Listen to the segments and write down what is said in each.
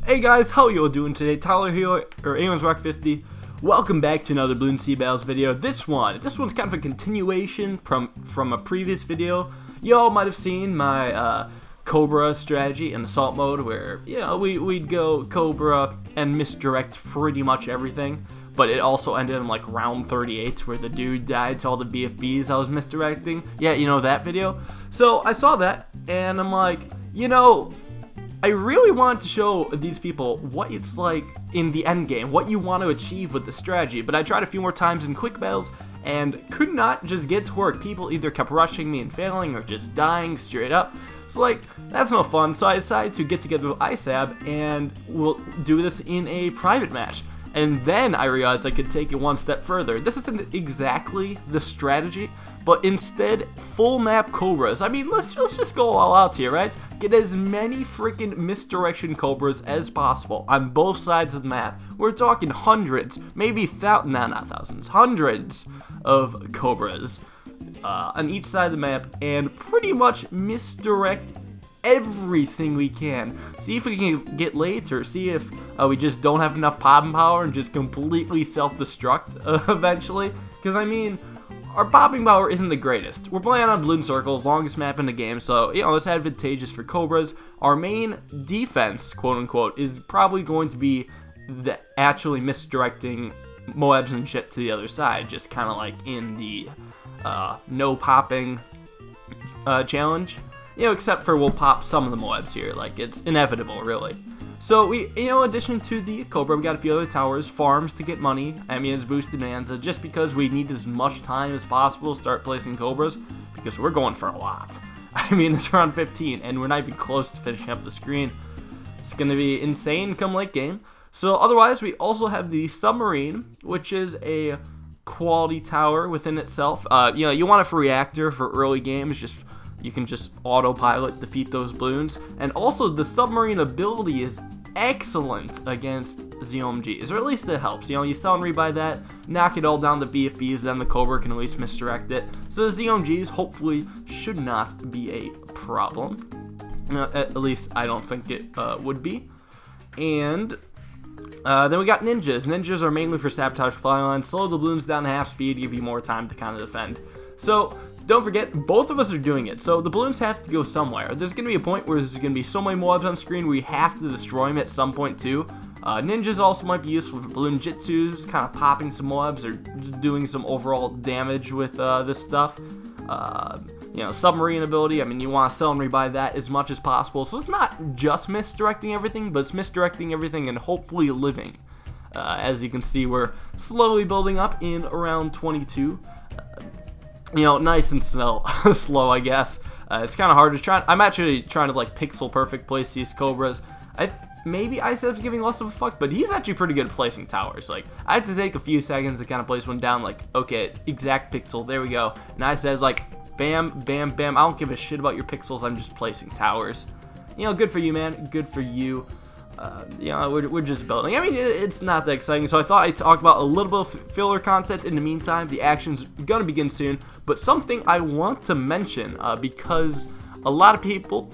Hey guys, how you all doing today? Tyler here, or Aimons Rock 50. Welcome back to another Bloons Sea Battles video. This one's kind of a continuation from a previous video. Y'all might have seen my COBRA strategy in assault mode, where we'd go COBRA and misdirect pretty much everything. But it also ended in like round 38, where the dude died to all the BFBs I was misdirecting. Yeah, you know that video. So I saw that, and I'm like, I really wanted to show these people what it's like in the end game, what you want to achieve with the strategy, but I tried a few more times in quick battles and could not just get to work. People either kept rushing me and failing or just dying straight up. So like, that's no fun, so I decided to get together with ISAB and we'll do this in a private match. And then I realized I could take it one step further. This isn't exactly the strategy, but instead, full map Cobras. I mean, let's just go all out here, right? Get as many freaking misdirection Cobras as possible on both sides of the map. We're talking hundreds, maybe not thousands, hundreds of Cobras on each side of the map, and pretty much misdirect everything we can. See if we can get late, or see if we just don't have enough popping power and just completely self-destruct eventually. Because I mean, our popping power isn't the greatest. We're playing on Bloons Circle, longest map in the game, so it's advantageous for Cobras. Our main defense, quote unquote, is probably going to be the actually misdirecting Moabs and shit to the other side, just kind of like in the no popping challenge. Except for we'll pop some of the Moabs here, like it's inevitable, really. So we, in addition to the COBRA, we got a few other towers, farms to get money, Emia's boosted Bonanza, just because we need as much time as possible to start placing Cobras, because we're going for a lot. I mean, it's round 15, and we're not even close to finishing up the screen. It's going to be insane come late game. So otherwise, we also have the Submarine, which is a quality tower within itself. You want it for reactor for early games, you can just autopilot defeat those Bloons. And also, the submarine ability is excellent against ZOMGs, or at least it helps. You sell and rebuy that, knock it all down to BFBs, then the COBRA can at least misdirect it. So the ZOMGs hopefully should not be a problem. At least I don't think it would be. And then we got ninjas. Ninjas are mainly for sabotage supply lines, slow the Bloons down to half speed, give you more time to kind of defend. So don't forget, both of us are doing it, so the Bloons have to go somewhere. There's going to be a point where there's going to be so many Moabs on screen where you have to destroy them at some point too. Ninjas also might be useful for balloon jitsus, kind of popping some Moabs or just doing some overall damage with this stuff. Submarine ability, I mean, you want to sell and rebuy that as much as possible. So it's not just misdirecting everything, but it's misdirecting everything and hopefully living. As you can see, we're slowly building up in around 22. Nice and slow, I guess. It's kind of hard to try. I'm actually trying to like pixel perfect place these Cobras. Maybe ISAB's giving less of a fuck, but he's actually pretty good at placing towers. Like, I had to take a few seconds to kind of place one down, like, okay, exact pixel, there we go. And ISAB's like, bam, bam, bam, I don't give a shit about your pixels, I'm just placing towers. Good for you, man, good for you. We're just building. I mean, it's not that exciting, so I thought I'd talk about a little bit of filler content in the meantime. The action's gonna begin soon, but something I want to mention, because a lot of people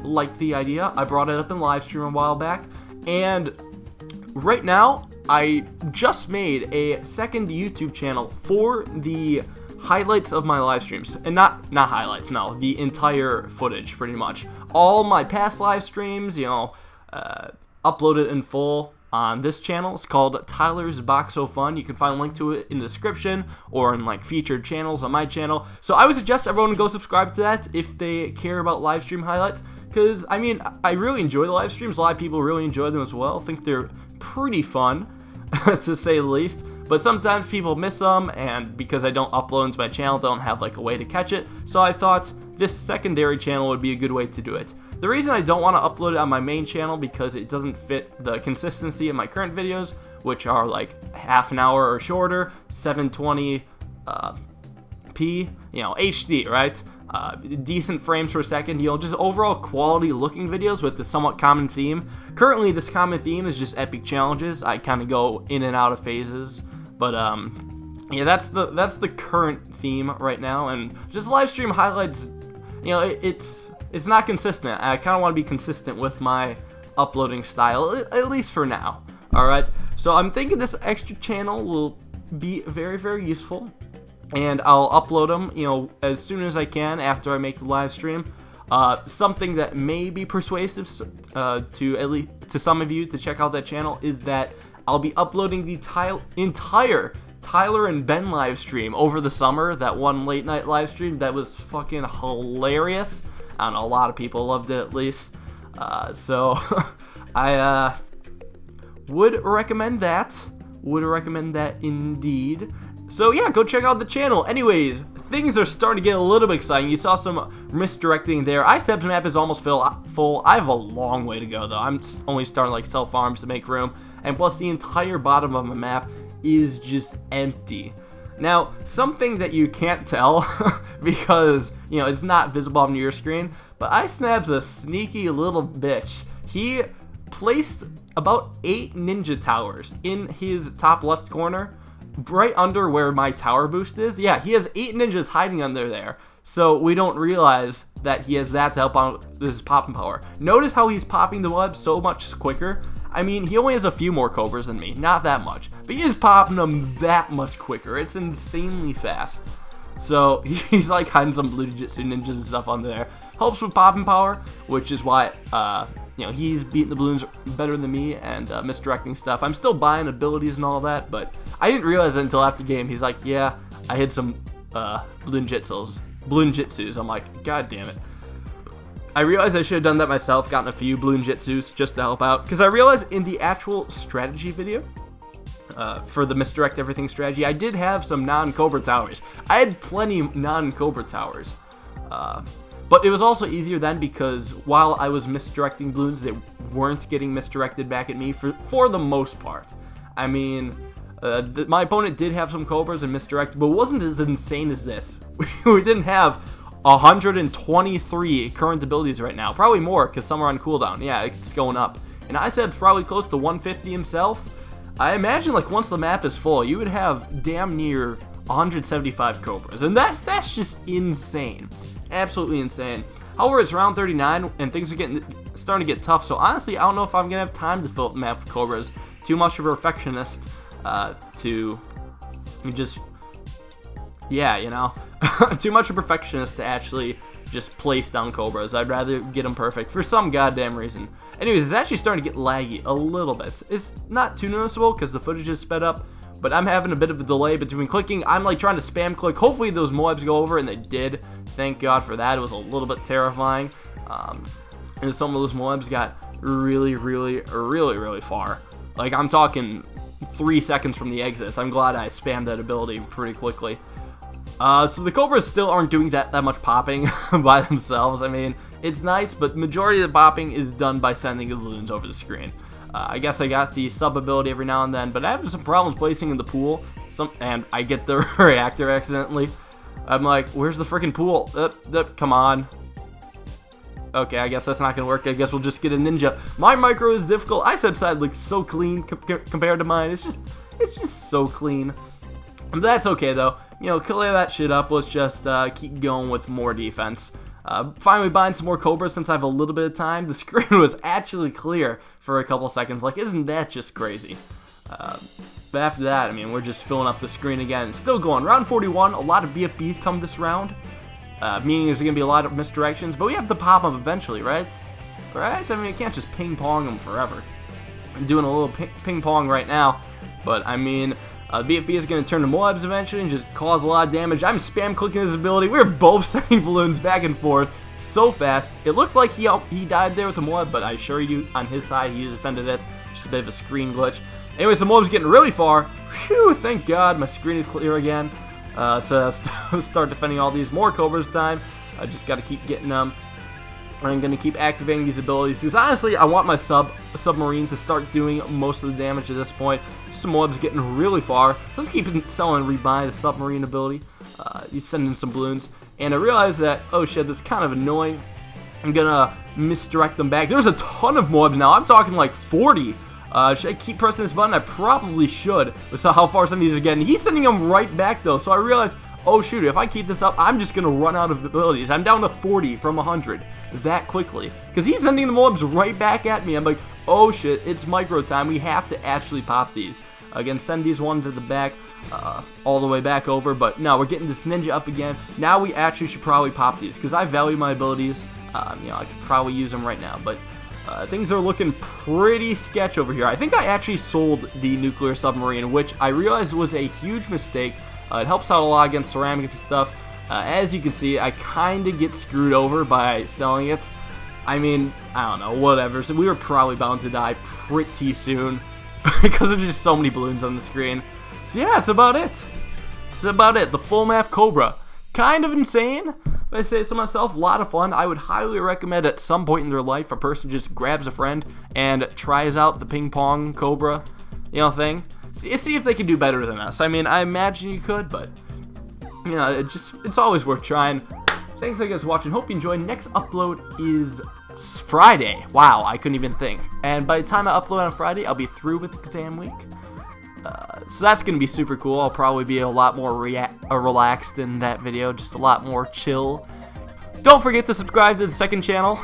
like the idea. I brought it up in live stream a while back, and right now, I just made a second YouTube channel for the highlights of my live streams, and not highlights, no, the entire footage, pretty much. All my past live streams, uploaded in full on this channel. It's called Tyler's Box of Fun. You can find a link to it in the description or in like featured channels on my channel. So I would suggest everyone go subscribe to that if they care about live stream highlights, because I mean, I really enjoy the live streams. A lot of people really enjoy them as well. I think they're pretty fun to say the least. But sometimes people miss them, and because I don't upload into my channel, they don't have like a way to catch it. So I thought this secondary channel would be a good way to do it. The reason I don't want to upload it on my main channel because it doesn't fit the consistency of my current videos, which are like half an hour or shorter, 720p, HD, right? Decent frames per second, just overall quality looking videos with the somewhat common theme. Currently, this common theme is just epic challenges. I kind of go in and out of phases, but that's the current theme right now, and just live stream highlights. It's not consistent. I kind of want to be consistent with my uploading style, at least for now. Alright, so I'm thinking this extra channel will be very, very useful, and I'll upload them, you know, as soon as I can after I make the live stream. Something that may be persuasive to some of you to check out that channel is that I'll be uploading the entire Tyler and Ben live stream over the summer. That one late night live stream that was fucking hilarious. I don't know, a lot of people loved it at least. So I would recommend that. Would recommend that indeed. So yeah, go check out the channel. Anyways, things are starting to get a little bit exciting. You saw some misdirecting there. Iceb's map is almost full. I have a long way to go though. I'm only starting like sell farms to make room. And plus the entire bottom of my map is just empty. Now, something that you can't tell because, you know, it's not visible on your screen, but Iceb's a sneaky little bitch. He placed about 8 ninja towers in his top left corner, right under where my tower boost is. Yeah, he has 8 ninjas hiding under there, so we don't realize that he has that to help out this popping power. Notice how he's popping the web so much quicker. I mean, he only has a few more cobras than me, not that much, but he is popping them that much quicker. It's insanely fast. So he's like hiding some blue jitsu ninjas and stuff under there. Helps with popping power, which is why you know, he's beating the balloons better than me and misdirecting stuff. I'm still buying abilities and all that, but I didn't realize it until after game. He's like, yeah, I hit some balloon jitsus. I'm like, god damn it. I realized I should have done that myself, gotten a few balloon jitsus just to help out, because I realized in the actual strategy video for the misdirect everything strategy, I did have some non-Cobra towers. I had plenty of non-Cobra towers. But it was also easier then because while I was misdirecting balloons, they weren't getting misdirected back at me for the most part. I mean, my opponent did have some Cobras and misdirected, but it wasn't as insane as this. We didn't have 123 current abilities right now. Probably more because some are on cooldown. Yeah, it's going up. And Iceb's probably close to 150 himself. I imagine like once the map is full, you would have damn near 175 Cobras. And that's just insane. Absolutely insane. However, it's round 39 and things are starting to get tough, so honestly I don't know if I'm gonna have time to fill up the map with Cobras. Too much of a perfectionist to just, yeah, you know, too much of a perfectionist to actually just place down Cobras. I'd rather get them perfect for some goddamn reason. Anyways, it's actually starting to get laggy a little bit. It's not too noticeable because the footage is sped up, but I'm having a bit of a delay between clicking. I'm like trying to spam click. Hopefully those Moabs go over, and they did. Thank God for that. It was a little bit terrifying. And some of those Moabs got really far. Like, I'm talking 3 seconds from the exits. I'm glad I spammed that ability pretty quickly. So the Cobras still aren't doing that much popping by themselves. I mean, it's nice, but the majority of the popping is done by sending the balloons over the screen. I guess I got the sub ability every now and then, but I have some problems placing in the pool, and I get the reactor accidentally. I'm like, where's the freaking pool? Come on. Okay, I guess that's not gonna work. I guess we'll just get a ninja. My micro is difficult. Iceb's side looks so clean compared to mine. It's just so clean. But that's okay though. You know, clear that shit up. Let's just keep going with more defense. Finally buying some more Cobras since I have a little bit of time. The screen was actually clear for a couple seconds. Like, isn't that just crazy? But after that, I mean, we're just filling up the screen again. Still going. Round 41, a lot of BFBs come this round. Meaning there's going to be a lot of misdirections. But we have to pop them eventually, right? Right? I mean, you can't just ping-pong them forever. I'm doing a little ping-pong right now. But, I mean, BFB is going to turn to Moabs eventually and just cause a lot of damage. I'm spam-clicking his ability. We're both sending balloons back and forth so fast. It looked like he died there with a Moab, but I assure you, on his side, he defended it. Just a bit of a screen glitch. Anyways, the Moab's getting really far. Whew, thank God, my screen is clear again. So I'll start defending all these more Cobras time. I just got to keep getting them. I'm going to keep activating these abilities because honestly, I want my submarine to start doing most of the damage at this point. Some Moab's getting really far. Let's keep selling and rebuy the submarine ability. He's sending some balloons. And I realized that, oh shit, this is kind of annoying. I'm going to misdirect them back. There's a ton of Moabs now. I'm talking like 40. Should I keep pressing this button? I probably should. Let's see how far some of these are getting. He's sending them right back though. So I realized, oh shoot, if I keep this up, I'm just going to run out of abilities. I'm down to 40 from 100. that quickly. Because he's sending the mobs right back at me. I'm like, oh shit, it's micro time. We have to actually pop these. Again, send these ones at the back, all the way back over. But no, we're getting this ninja up again. Now we actually should probably pop these, because I value my abilities. You know, I could probably use them right now. But things are looking pretty sketch over here. I think I actually sold the nuclear submarine, which I realized was a huge mistake. It helps out a lot against ceramics and stuff. As you can see, I kind of get screwed over by selling it. I mean, I don't know, whatever. So we were probably bound to die pretty soon because there's just so many balloons on the screen. So yeah, that's about it. The full map COBRA. Kind of insane, if I say so myself. A lot of fun. I would highly recommend at some point in their life a person just grabs a friend and tries out the ping pong COBRA, you know, thing. See if they can do better than us. I mean, I imagine you could, but you know, it's always worth trying. Thanks guys for watching. Hope you enjoyed. Next upload is Friday. Wow, I couldn't even think. And by the time I upload on Friday, I'll be through with exam week. So that's gonna be super cool. I'll probably be a lot more relaxed in that video, just a lot more chill. Don't forget to subscribe to the second channel.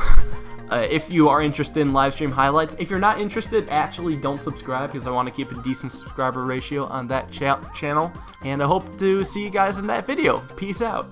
If you are interested in live stream highlights. If you're not interested, actually don't subscribe, because I want to keep a decent subscriber ratio on that channel. And I hope to see you guys in that video. Peace out.